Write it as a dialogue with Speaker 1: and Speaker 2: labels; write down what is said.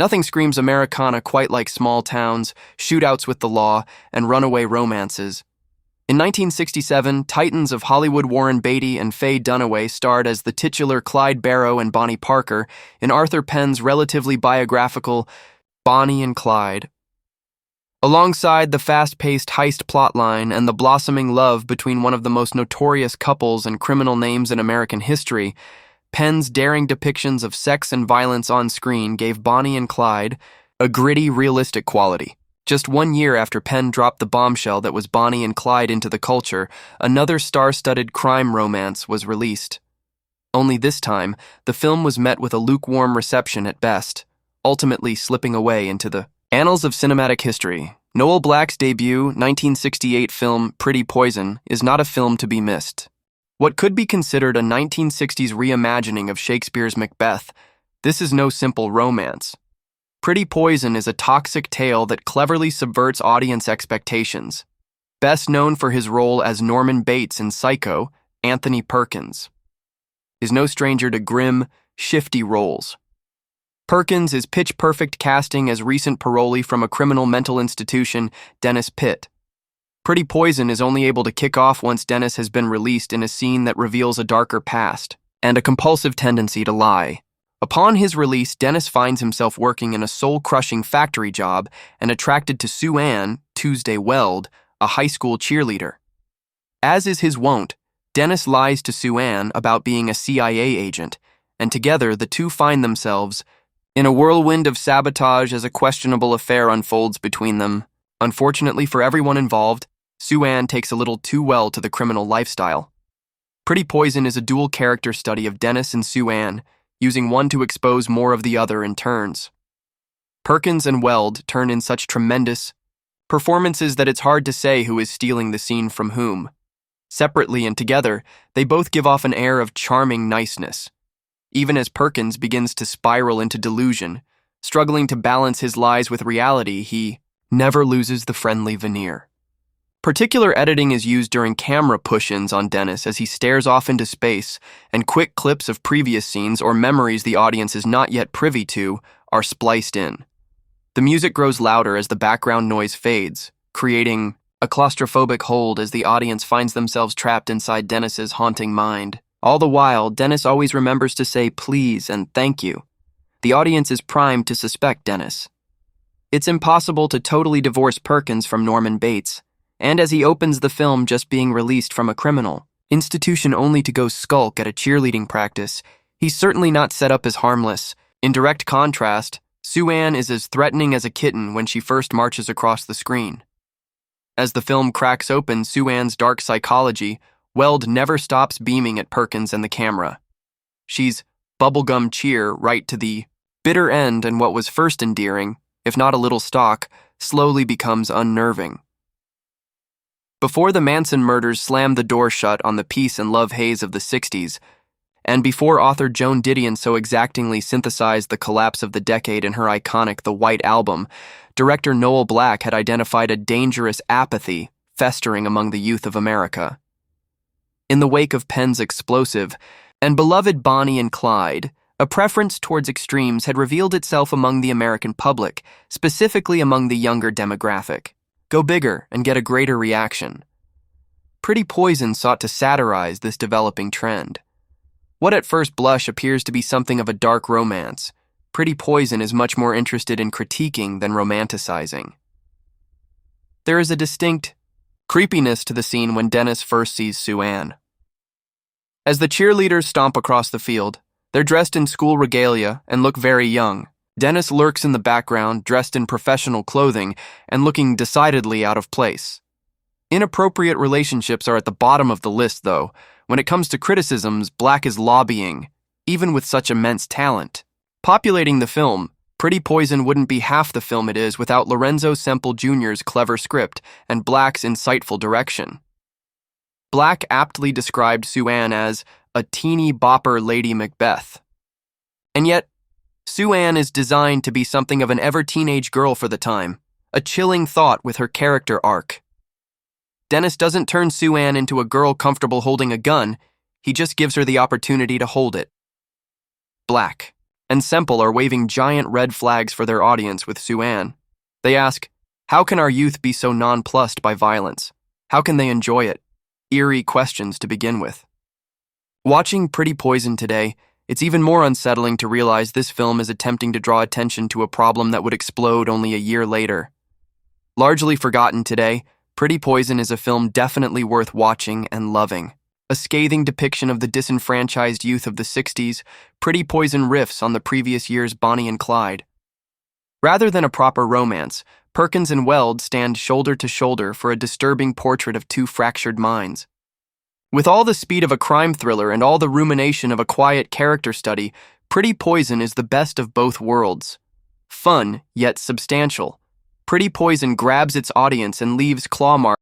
Speaker 1: Nothing screams Americana quite like small towns, shootouts with the law, and runaway romances. In 1967, titans of Hollywood Warren Beatty and Faye Dunaway starred as the titular Clyde Barrow and Bonnie Parker in Arthur Penn's relatively biographical Bonnie and Clyde. Alongside the fast-paced heist plotline and the blossoming love between one of the most notorious couples and criminal names in American history, Penn's daring depictions of sex and violence on screen gave Bonnie and Clyde a gritty, realistic quality. Just 1 year after Penn dropped the bombshell that was Bonnie and Clyde into the culture, another star-studded crime romance was released. Only this time, the film was met with a lukewarm reception at best, ultimately slipping away into the annals of cinematic history. Noel Black's debut, 1968 film Pretty Poison, is not a film to be missed. What could be considered a 1960s reimagining of Shakespeare's Macbeth, this is no simple romance. Pretty Poison is a toxic tale that cleverly subverts audience expectations. Best known for his role as Norman Bates in Psycho, Anthony Perkins is no stranger to grim, shifty roles. Perkins is pitch-perfect casting as recent parolee from a criminal mental institution, Dennis Pitt. Pretty Poison is only able to kick off once Dennis has been released in a scene that reveals a darker past and a compulsive tendency to lie. Upon his release, Dennis finds himself working in a soul-crushing factory job and attracted to Sue Ann, Tuesday Weld, a high school cheerleader. As is his wont, Dennis lies to Sue Ann about being a CIA agent, and together the two find themselves in a whirlwind of sabotage as a questionable affair unfolds between them. Unfortunately for everyone involved, Sue Ann takes a little too well to the criminal lifestyle. Pretty Poison is a dual character study of Dennis and Sue Ann, using one to expose more of the other in turns. Perkins and Weld turn in such tremendous performances that it's hard to say who is stealing the scene from whom. Separately and together, they both give off an air of charming niceness. Even as Perkins begins to spiral into delusion, struggling to balance his lies with reality, he never loses the friendly veneer. Particular editing is used during camera push-ins on Dennis as he stares off into space, and quick clips of previous scenes or memories the audience is not yet privy to are spliced in. The music grows louder as the background noise fades, creating a claustrophobic hold as the audience finds themselves trapped inside Dennis's haunting mind. All the while, Dennis always remembers to say please and thank you. The audience is primed to suspect Dennis. It's impossible to totally divorce Perkins from Norman Bates, and as he opens the film just being released from a criminal institution only to go skulk at a cheerleading practice, he's certainly not set up as harmless. In direct contrast, Sue Ann is as threatening as a kitten when she first marches across the screen. As the film cracks open Sue Ann's dark psychology, Weld never stops beaming at Perkins and the camera. She's bubblegum cheer right to the bitter end, and what was first endearing, if not a little stock, slowly becomes unnerving. Before the Manson murders slammed the door shut on the peace and love haze of the 60s, and before author Joan Didion so exactingly synthesized the collapse of the decade in her iconic The White Album, director Noel Black had identified a dangerous apathy festering among the youth of America. In the wake of Penn's explosive and beloved Bonnie and Clyde, a preference towards extremes had revealed itself among the American public, specifically among the younger demographic. Go bigger and get a greater reaction. Pretty Poison sought to satirize this developing trend. What at first blush appears to be something of a dark romance, Pretty Poison is much more interested in critiquing than romanticizing. There is a distinct creepiness to the scene when Dennis first sees Sue Ann. As the cheerleaders stomp across the field, they're dressed in school regalia and look very young. Dennis lurks in the background, dressed in professional clothing and looking decidedly out of place. Inappropriate relationships are at the bottom of the list, though. When it comes to criticisms, Black is lobbying, even with such immense talent. Populating the film, Pretty Poison wouldn't be half the film it is without Lorenzo Semple Jr.'s clever script and Black's insightful direction. Black aptly described Sue Ann as a teeny bopper Lady Macbeth. And yet, Sue Ann is designed to be something of an ever-teenage girl for the time, a chilling thought with her character arc. Dennis doesn't turn Sue Ann into a girl comfortable holding a gun, he just gives her the opportunity to hold it. Black. and Semple are waving giant red flags for their audience with Sue-Ann. They ask, how can our youth be so nonplussed by violence? How can they enjoy it? Eerie questions to begin with. Watching Pretty Poison today, it's even more unsettling to realize this film is attempting to draw attention to a problem that would explode only a year later. Largely forgotten today, Pretty Poison is a film definitely worth watching and loving. A scathing depiction of the disenfranchised youth of the 60s, Pretty Poison riffs on the previous year's Bonnie and Clyde. Rather than a proper romance, Perkins and Weld stand shoulder to shoulder for a disturbing portrait of two fractured minds. With all the speed of a crime thriller and all the rumination of a quiet character study, Pretty Poison is the best of both worlds. Fun, yet substantial. Pretty Poison grabs its audience and leaves claw marks